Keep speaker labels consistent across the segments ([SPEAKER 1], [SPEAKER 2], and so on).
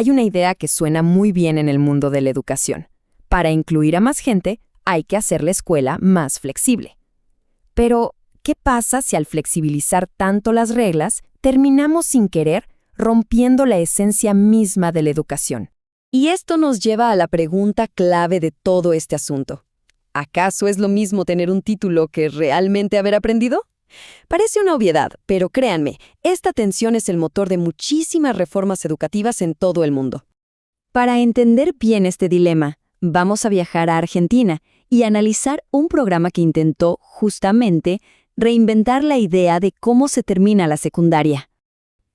[SPEAKER 1] Hay una idea que suena muy bien en el mundo de la educación. Para incluir a más gente, hay que hacer la escuela más flexible. Pero, ¿qué pasa si al flexibilizar tanto las reglas, terminamos sin querer rompiendo la esencia misma de la educación? Y esto nos lleva a la pregunta clave de todo este asunto. ¿Acaso es lo mismo tener un título que realmente haber aprendido? Parece una obviedad, pero créanme, esta tensión es el motor de muchísimas reformas educativas en todo el mundo. Para entender bien este dilema, vamos a viajar a Argentina y analizar un programa que intentó, justamente, reinventar la idea de cómo se termina la secundaria.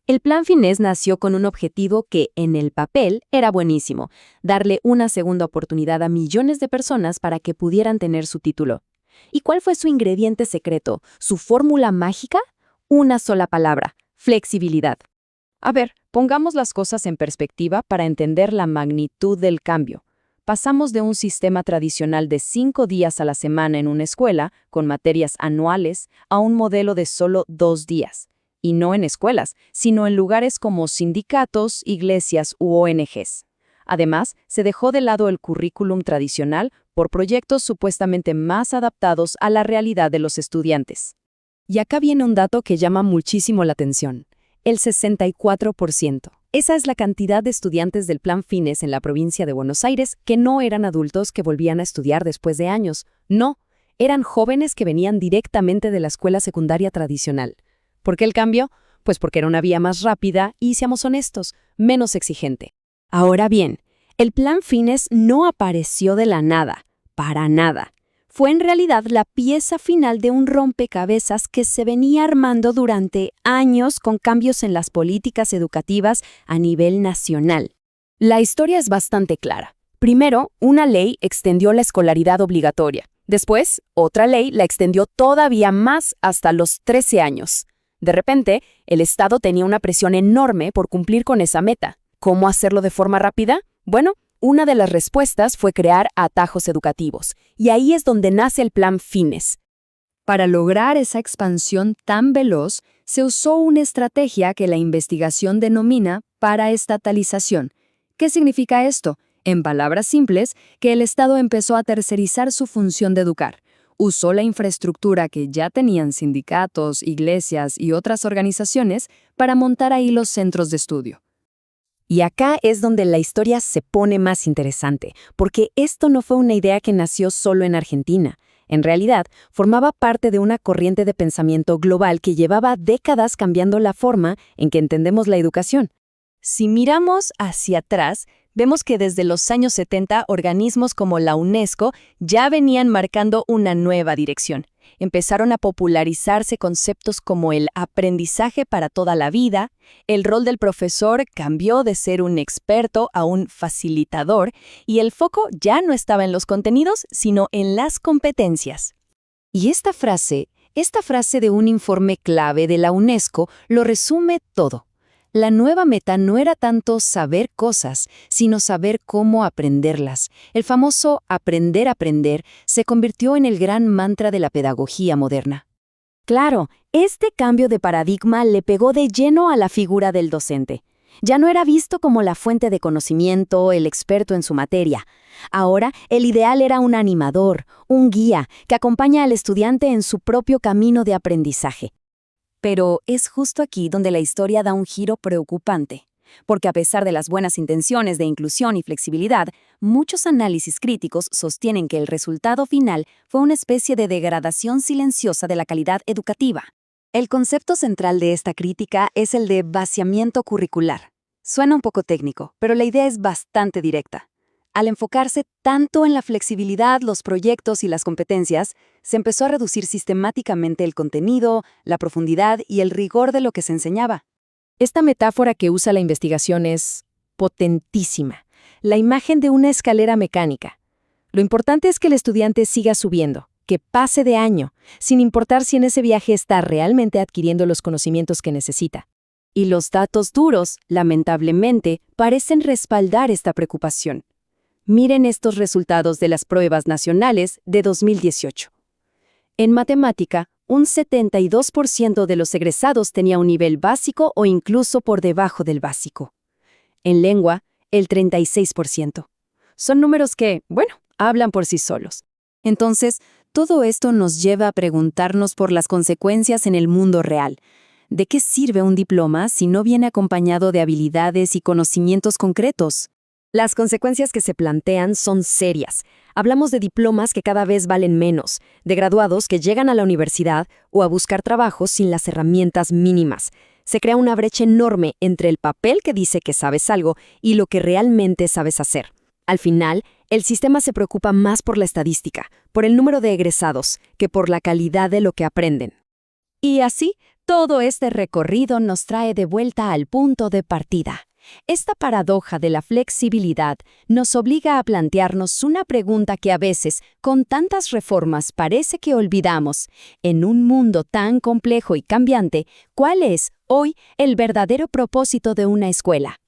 [SPEAKER 1] El Plan Finés nació con un objetivo que, en el papel, era buenísimo: darle una segunda oportunidad a millones de personas para que pudieran tener su título. ¿Y cuál fue su ingrediente secreto, su fórmula mágica? Una sola palabra: flexibilidad. A ver, pongamos las cosas en perspectiva para entender la magnitud del cambio. Pasamos de un sistema tradicional de 5 días a la semana en una escuela, con materias anuales, a un modelo de solo 2 días. Y no en escuelas, sino en lugares como sindicatos, iglesias u ONGs. Además, se dejó de lado el currículum tradicional por proyectos supuestamente más adaptados a la realidad de los estudiantes. Y acá viene un dato que llama muchísimo la atención: el 64%. Esa es la cantidad de estudiantes del Plan Finés en la provincia de Buenos Aires que no eran adultos que volvían a estudiar después de años. No, eran jóvenes que venían directamente de la escuela secundaria tradicional. ¿Por qué el cambio? Pues porque era una vía más rápida y, seamos honestos, menos exigente. Ahora bien, el Plan Finés no apareció de la nada, para nada. Fue en realidad la pieza final de un rompecabezas que se venía armando durante años con cambios en las políticas educativas a nivel nacional. La historia es bastante clara. Primero, una ley extendió la escolaridad obligatoria. Después, otra ley la extendió todavía más hasta los 13 años. De repente, el Estado tenía una presión enorme por cumplir con esa meta. ¿Cómo hacerlo de forma rápida? Bueno, una de las respuestas fue crear atajos educativos, y ahí es donde nace el Plan Finés. Para lograr esa expansión tan veloz, se usó una estrategia que la investigación denomina paraestatalización. ¿Qué significa esto? En palabras simples, que el Estado empezó a tercerizar su función de educar. Usó la infraestructura que ya tenían sindicatos, iglesias y otras organizaciones para montar ahí los centros de estudio. Y acá es donde la historia se pone más interesante, porque esto no fue una idea que nació solo en Argentina. En realidad, formaba parte de una corriente de pensamiento global que llevaba décadas cambiando la forma en que entendemos la educación. Si miramos hacia atrás, vemos que desde los años 70 organismos como la UNESCO ya venían marcando una nueva dirección. Empezaron a popularizarse conceptos como el aprendizaje para toda la vida, el rol del profesor cambió de ser un experto a un facilitador, y el foco ya no estaba en los contenidos, sino en las competencias. Y esta frase de un informe clave de la UNESCO lo resume todo. La nueva meta no era tanto saber cosas, sino saber cómo aprenderlas. El famoso aprender a aprender se convirtió en el gran mantra de la pedagogía moderna. Claro, este cambio de paradigma le pegó de lleno a la figura del docente. Ya no era visto como la fuente de conocimiento, el experto en su materia. Ahora, el ideal era un animador, un guía, que acompaña al estudiante en su propio camino de aprendizaje. Pero es justo aquí donde la historia da un giro preocupante, porque a pesar de las buenas intenciones de inclusión y flexibilidad, muchos análisis críticos sostienen que el resultado final fue una especie de degradación silenciosa de la calidad educativa. El concepto central de esta crítica es el de vaciamiento curricular. Suena un poco técnico, pero la idea es bastante directa. Al enfocarse tanto en la flexibilidad, los proyectos y las competencias, se empezó a reducir sistemáticamente el contenido, la profundidad y el rigor de lo que se enseñaba. Esta metáfora que usa la investigación es potentísima. La imagen de una escalera mecánica. Lo importante es que el estudiante siga subiendo, que pase de año, sin importar si en ese viaje está realmente adquiriendo los conocimientos que necesita. Y los datos duros, lamentablemente, parecen respaldar esta preocupación. Miren estos resultados de las pruebas nacionales de 2018. En matemática, un 72% de los egresados tenía un nivel básico o incluso por debajo del básico. En lengua,
[SPEAKER 2] el 36%. Son números que, bueno, hablan por sí solos. Entonces, todo esto nos lleva a preguntarnos por las consecuencias en el mundo real. ¿De qué sirve un diploma si no viene acompañado de habilidades y conocimientos concretos?
[SPEAKER 1] Las consecuencias que se plantean son serias. Hablamos de diplomas que cada vez valen menos, de graduados que llegan a la universidad o a buscar trabajo sin las herramientas mínimas. Se crea una brecha enorme entre el papel que dice que sabes algo y lo que realmente sabes hacer. Al final, el sistema se preocupa más por la estadística, por el número de egresados, que por la calidad de lo que aprenden.
[SPEAKER 2] Y así, todo este recorrido nos trae de vuelta al punto de partida. Esta paradoja de la flexibilidad nos obliga a plantearnos una pregunta que a veces, con tantas reformas, parece que olvidamos. En un mundo tan complejo y cambiante, ¿cuál es, hoy, el verdadero propósito de una escuela?